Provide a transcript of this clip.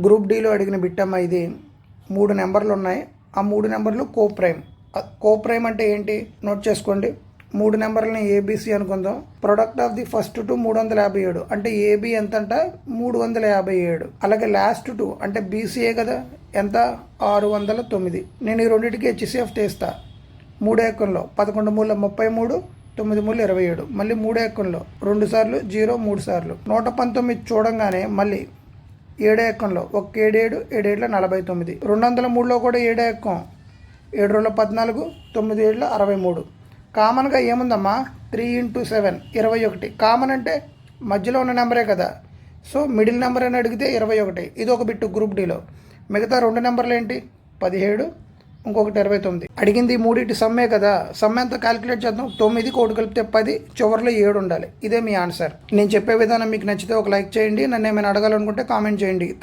Group డీలో అడిగిన బిట్టమ్మ ఇది 3 నెంబర్లు ఉన్నాయి. ఆ 3 నెంబర్లు కోప్రైమ్. కోప్రైమ్ అంటే ఏంటి నోట్ చేసుకోండి. 3 నెంబర్లని ఏబిసి అనుకుందాం. ప్రొడక్ట్ ఆఫ్ ది ఫస్ట్ 2 357 అంటే ఏబి ఎంత అంట 357. అలాగే లాస్ట్ 2 అంటే బీసీఏ కదా ఎంత 609. నేను ఈ రెండింటికి హెచ్సిఎఫ్ తీస్తా. 3 ఎక్కంలో 11 మూల 33, 9 మూల 27. మళ్ళీ 3 ఎక్కంలో 2 సార్లు 0 3 సార్లు 119 చూడంగానే మళ్ళీ 7 ఎక్కంలో 1 7 7 7 49. 203లో కూడా 7 ఎక్కం 7 2 14 9 7 63. కామన్గా ఏముందమ్మా 3 × 7 21. కామన్ అంటే మధ్యలో ఉన్న నెంబరే కదా, సో మిడిల్ నెంబర్ అని అడిగితే 21. ఇది ఒక బిట్టు గ్రూప్ డీలో. మిగతా 2 నెంబర్లు ఏంటి 17, ఇంకొకటి 29. అడిగింది 3 సమ్మే కదా. సమ్ ఎంత క్యాలిక్యులేట్ చేద్దాం. 9 కోటి కలిపితే 10, చివరిలో 7 ఉండాలి. ఇదే మీ ఆన్సర్. నేను చెప్పే విధానం మీకు నచ్చితే ఒక లైక్ చేయండి. నన్ను ఏమైనా అడగాలనుకుంటే కామెంట్ చేయండి.